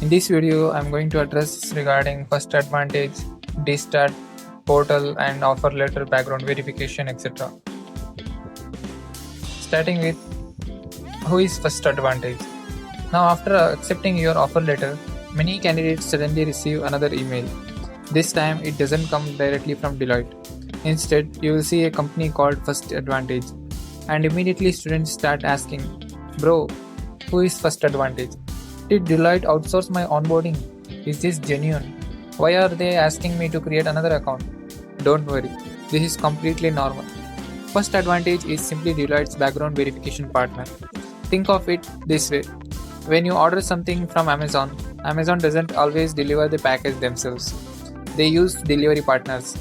In this video, I'm going to address regarding first advantage, DStart, portal and offer letter background verification, etc. Starting with who is first advantage. Now after accepting your offer letter, many candidates suddenly receive another email. This time it doesn't come directly from Deloitte. Instead, you will see a company called First Advantage, and immediately students start asking, "Bro, who is First Advantage? Did Deloitte outsource my onboarding? Is this genuine? Why are they asking me to create another account?" Don't worry, this is completely normal. First Advantage is simply Deloitte's background verification partner. Think of it this way. When you order something from Amazon, Amazon doesn't always deliver the package themselves. They use delivery partners.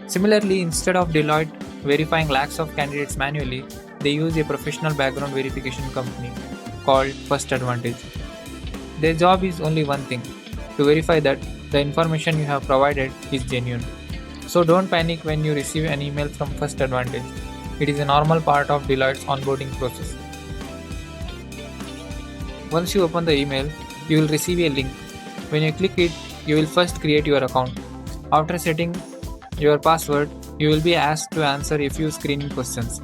Similarly, instead of Deloitte verifying lakhs of candidates manually, they use a professional background verification company called First Advantage. Their job is only one thing: to verify that the information you have provided is genuine. So don't panic when you receive an email from First Advantage. It is a normal part of Deloitte's onboarding process. Once you open the email, you will receive a link. When you click it, you will first create your account. After setting your password, you will be asked to answer a few screening questions.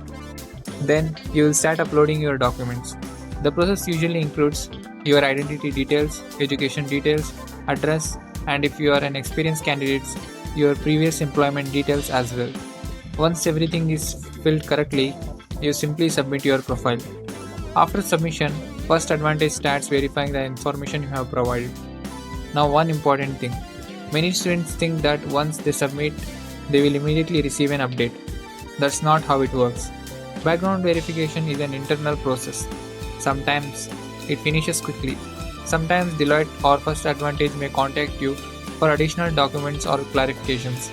Then you will start uploading your documents. The process usually includes your identity details, education details, address, and if you are an experienced candidate, your previous employment details as well. Once everything is filled correctly, you simply submit your profile. After submission, First Advantage starts verifying the information you have provided. Now, one important thing. Many students think that once they submit, they will immediately receive an update. That's not how it works. Background verification is an internal process. Sometimes it finishes quickly. Sometimes Deloitte or First Advantage may contact you for additional documents or clarifications.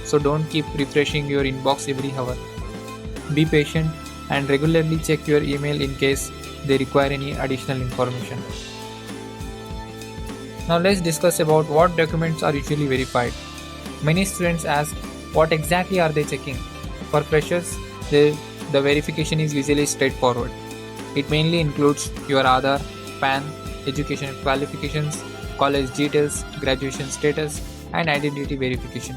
So don't keep refreshing your inbox every hour. Be patient and regularly check your email in case they require any additional information. Now let's discuss about what documents are usually verified. Many students ask, what exactly are they checking? For freshers, the verification is usually straightforward. It mainly includes your Aadhaar, PAN, education qualifications, college details, graduation status, and identity verification.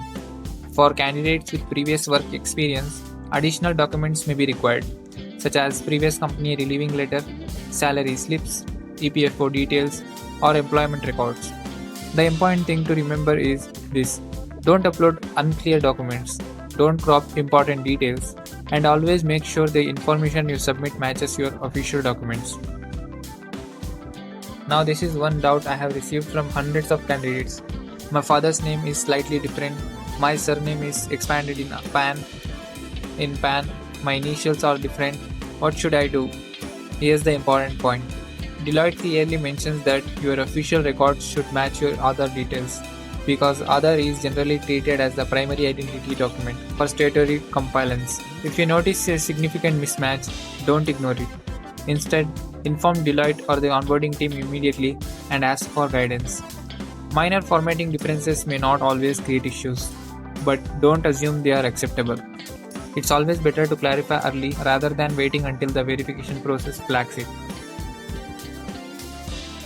For candidates with previous work experience, additional documents may be required, such as previous company relieving letter, salary slips, EPFO details, or employment records. The important thing to remember is this: don't upload unclear documents, don't crop important details, and always make sure the information you submit matches your official documents. Now, this is one doubt I have received from hundreds of candidates. My father's name is slightly different, my surname is expanded in PAN. My initials are different. What should I do? Here's the important point. Deloitte clearly mentions that your official records should match your Aadhaar details, because Aadhaar is generally treated as the primary identity document for statutory compliance. If you notice a significant mismatch, don't ignore it. Instead, inform Deloitte or the onboarding team immediately and ask for guidance. Minor formatting differences may not always create issues, but don't assume they are acceptable. It's always better to clarify early rather than waiting until the verification process flags it.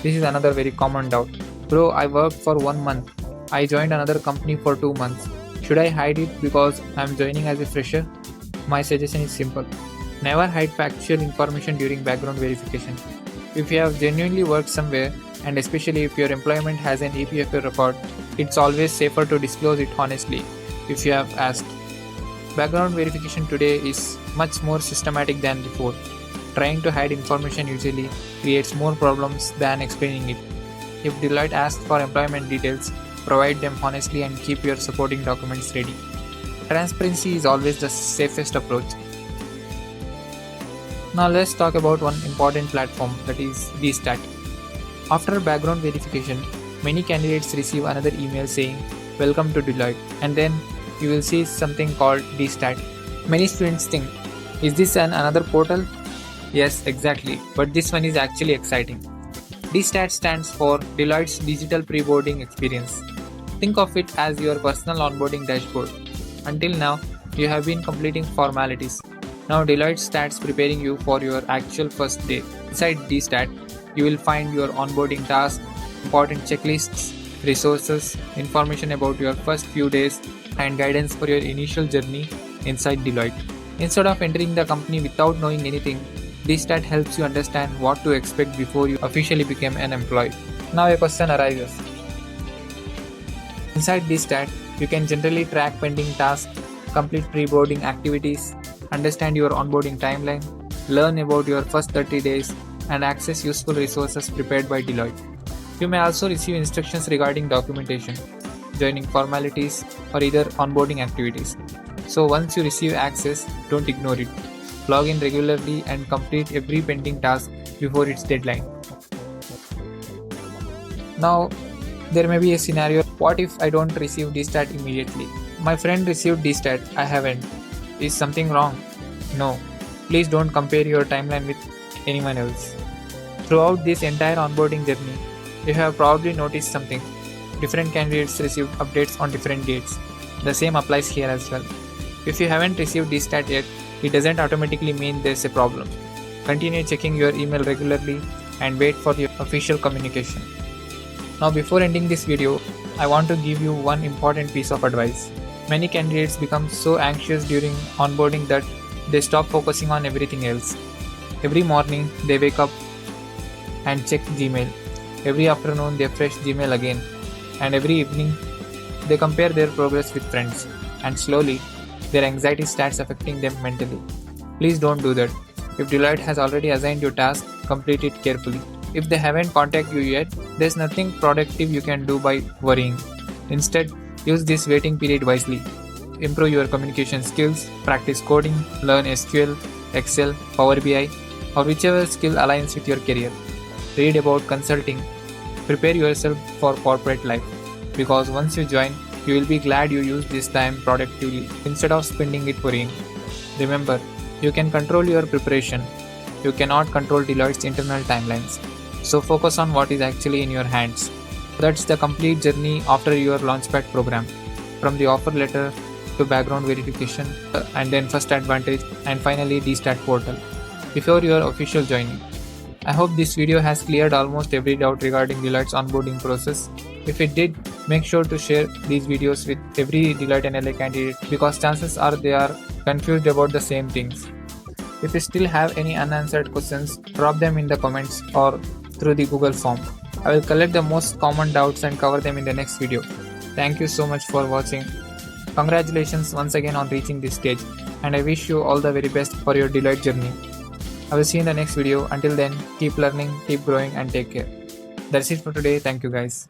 This is another very common doubt. Bro, I worked for 1 month. I joined another company for 2 months. Should I hide it because I'm joining as a fresher? My suggestion is simple. Never hide factual information during background verification. If you have genuinely worked somewhere, and especially if your employment has an EPFO record, it's always safer to disclose it honestly if you have asked. Background verification today is much more systematic than before. Trying to hide information usually creates more problems than explaining it. If Deloitte asks for employment details, provide them honestly and keep your supporting documents ready. Transparency is always the safest approach. Now let's talk about one important platform, that is DStart. After background verification, many candidates receive another email saying, "Welcome to Deloitte," and then you will see something called DStart. Many students think, is this another portal? Yes, exactly, but this one is actually exciting. DStart stands for Deloitte's Digital Preboarding Experience. Think of it as your personal onboarding dashboard. Until now, you have been completing formalities. Now Deloitte starts preparing you for your actual first day. Inside DStart, you will find your onboarding tasks, important checklists, resources, information about your first few days, and guidance for your initial journey inside Deloitte. Instead of entering the company without knowing anything, DStart helps you understand what to expect before you officially become an employee. Now a question arises. Inside DStart, you can generally track pending tasks, complete preboarding activities, understand your onboarding timeline, learn about your first 30 days, and access useful resources prepared by Deloitte. You may also receive instructions regarding documentation, joining formalities, or either onboarding activities. So once you receive access, don't ignore it. Log in regularly and complete every pending task before its deadline. Now, there may be a scenario, what if I don't receive DStart immediately? My friend received DStart, I haven't. Is something wrong? No. Please don't compare your timeline with anyone else. Throughout this entire onboarding journey, you have probably noticed something. Different candidates receive updates on different dates. The same applies here as well. If you haven't received DStart yet, it doesn't automatically mean there's a problem. Continue checking your email regularly and wait for the official communication. Now before ending this video, I want to give you one important piece of advice. Many candidates become so anxious during onboarding that they stop focusing on everything else. Every morning they wake up and check Gmail. Every afternoon they refresh Gmail again. And every evening they compare their progress with friends. And slowly their anxiety starts affecting them mentally. Please don't do that. If Deloitte has already assigned your task, complete it carefully. If they haven't contacted you yet, there's nothing productive you can do by worrying. Instead, use this waiting period wisely. Improve your communication skills, practice coding, learn SQL, Excel, Power BI, or whichever skill aligns with your career. Read about consulting. Prepare yourself for corporate life. Because once you join, you will be glad you used this time productively instead of spending it worrying. Remember, you can control your preparation. You cannot control Deloitte's internal timelines. So focus on what is actually in your hands. That's the complete journey after your Launchpad program. From the offer letter to background verification and then first advantage and finally DStart portal before your official joining. I hope this video has cleared almost every doubt regarding Deloitte's onboarding process. If it did, make sure to share these videos with every Deloitte NLA candidate because chances are they are confused about the same things. If you still have any unanswered questions, drop them in the comments or through the Google form. I will collect the most common doubts and cover them in the next video. Thank you so much for watching. Congratulations once again on reaching this stage, and I wish you all the very best for your Deloitte journey. I will see you in the next video. Until then, keep learning, keep growing, and take care. That's it for today. Thank you guys.